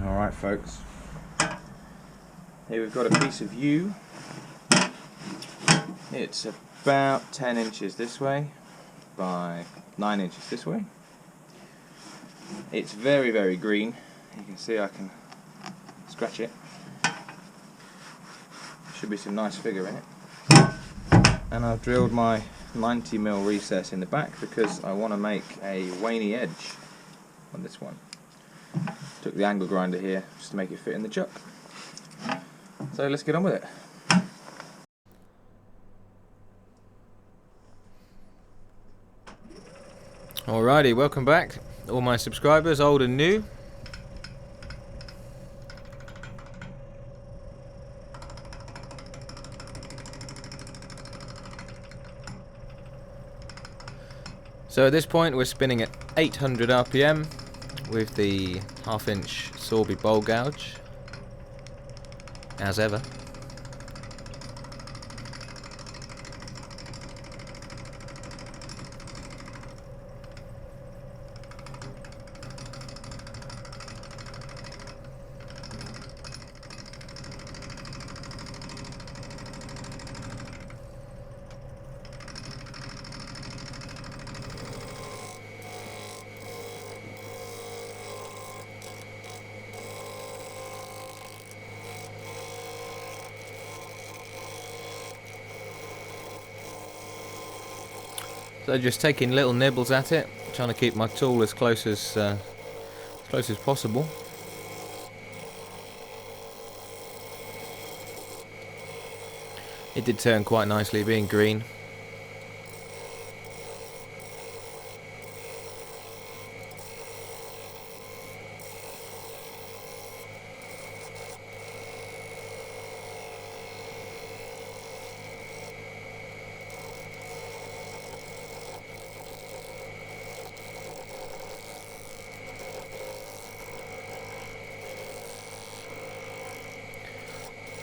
Alright folks, here we've got a piece of yew. It's about 10 inches this way by 9 inches this way. It's very, very green. You can see I can scratch it. Should be some nice figure in it. And I've drilled my 90mm recess in the back because I want to make a waney edge on this one. Took the angle grinder here just to make it fit in the chuck. So let's get on with it. Alrighty, welcome back, all my subscribers, old and new. So at this point we're spinning at 800 RPM with the 1/2 inch Sorby bowl gouge, as ever. So just taking little nibbles at it, trying to keep my tool as close as possible. It did turn quite nicely, being green.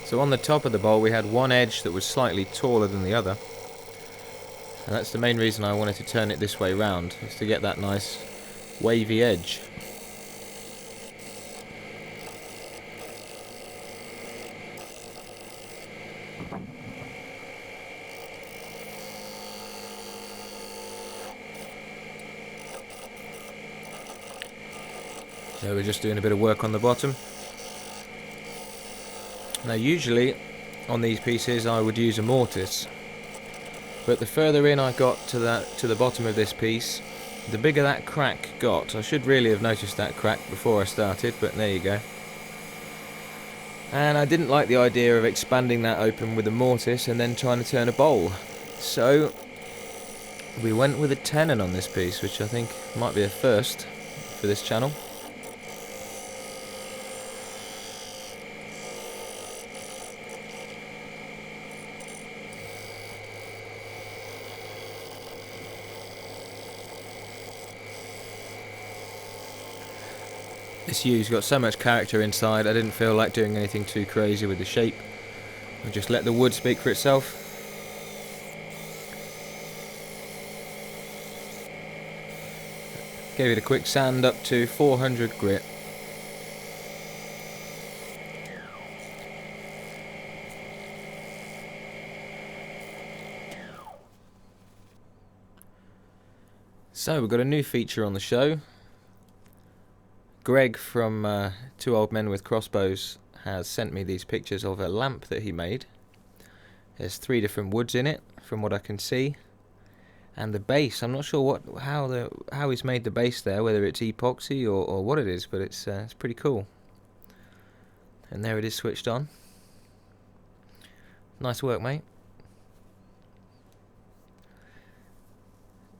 So on the top of the bowl we had one edge that was slightly taller than the other, and that's the main reason I wanted to turn it this way round, is to get that nice wavy edge. So we're just doing a bit of work on the bottom. Now usually on these pieces I would use a mortise, but the further in I got to the bottom of this piece, the bigger that crack got. I should really have noticed that crack before I started, but there you go. And I didn't like the idea of expanding that open with a mortise and then trying to turn a bowl. So we went with a tenon on this piece, which I think might be a first for this channel. This yew's got so much character inside, I didn't feel like doing anything too crazy with the shape. I just let the wood speak for itself. Gave it a quick sand up to 400 grit. So we've got a new feature on the show. Greg from Two Old Men with Crossbows has sent me these pictures of a lamp that he made. There's 3 different woods in it, from what I can see, and the base. I'm not sure how he's made the base there, whether it's epoxy or what it is, but it's pretty cool. And there it is switched on. Nice work, mate.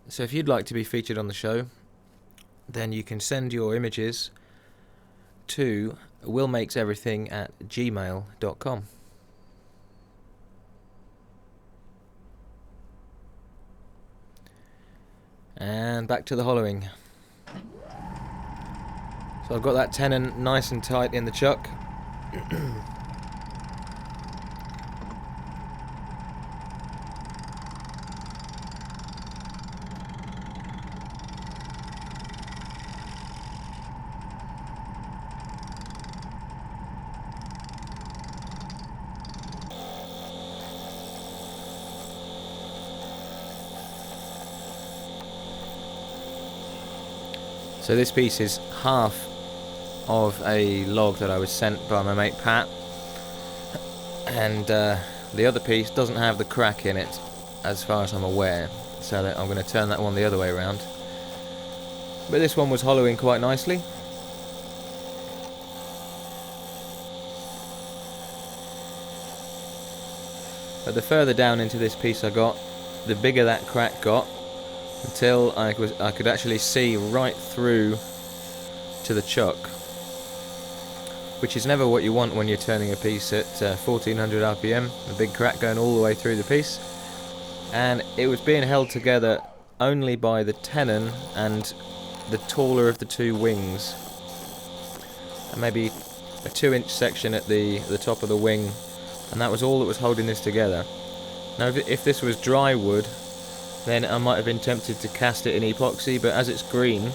So if you'd like to be featured on the show, then you can send your images to willmakeseverything@gmail.com. And back to the hollowing. So I've got that tenon nice and tight in the chuck. So this piece is half of a log that I was sent by my mate Pat, and the other piece doesn't have the crack in it as far as I'm aware, so that I'm going to turn that one the other way around. But this one was hollowing quite nicely. But the further down into this piece I got, the bigger that crack got, until I could actually see right through to the chuck, which is never what you want when you're turning a piece at 1400 RPM, a big crack going all the way through the piece. And it was being held together only by the tenon and the taller of the two wings, and maybe a 2-inch section at the top of the wing, and that was all that was holding this together. Now if this was dry wood, then I might have been tempted to cast it in epoxy, but as it's green,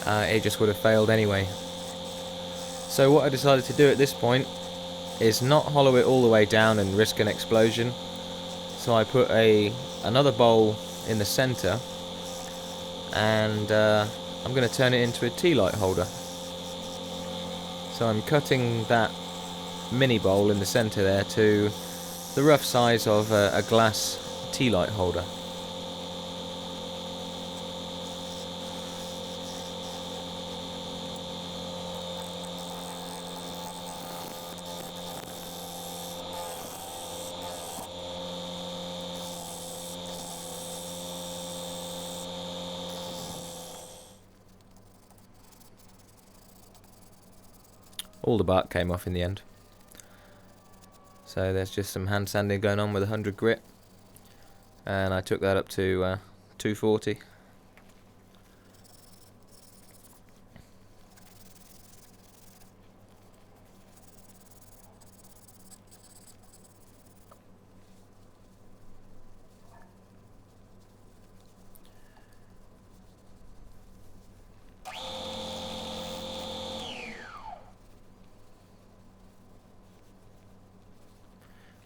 it just would have failed anyway. So what I decided to do at this point is not hollow it all the way down and risk an explosion. So I put another bowl in the centre, and I'm going to turn it into a tea light holder. So I'm cutting that mini bowl in the centre there to the rough size of a glass tea light holder. All the bark came off in the end. So there's just some hand sanding going on with 100 grit, and I took that up to 240.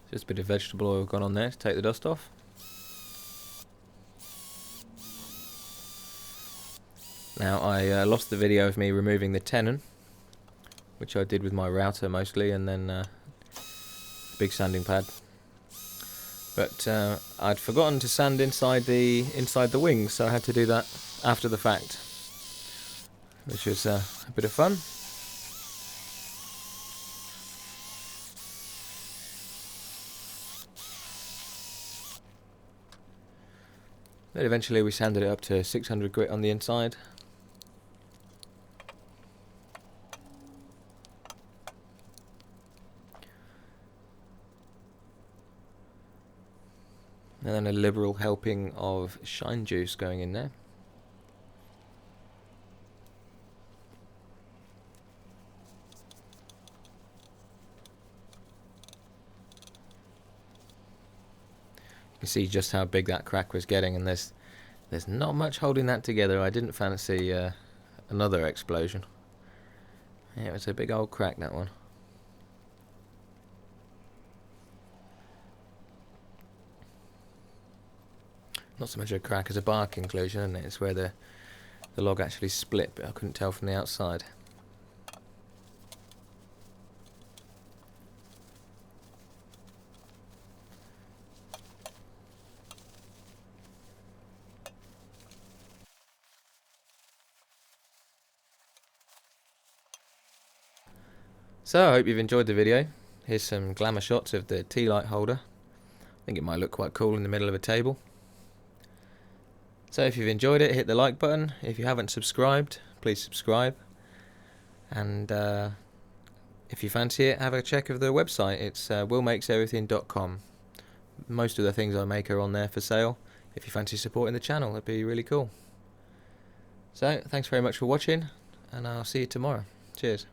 Just a bit of vegetable oil gone on there to take the dust off. Now I lost the video of me removing the tenon, which I did with my router mostly, and then a big sanding pad. But I'd forgotten to sand inside the wings, so I had to do that after the fact, which was a bit of fun. Then eventually we sanded it up to 600 grit on the inside. And then a liberal helping of shine juice going in there. You can see just how big that crack was getting, and there's not much holding that together. I didn't fancy another explosion. Yeah, it was a big old crack, that one. Not so much a crack as a bark inclusion, isn't it? It's where the log actually split, but I couldn't tell from the outside. So I hope you've enjoyed the video. Here's some glamour shots of the tea light holder. I think it might look quite cool in the middle of a table. So if you've enjoyed it, hit the like button. If you haven't subscribed, please subscribe. And if you fancy it, have a check of the website. It's willmakeseverything.com. Most of the things I make are on there for sale. If you fancy supporting the channel, it'd be really cool. So thanks very much for watching, and I'll see you tomorrow. Cheers.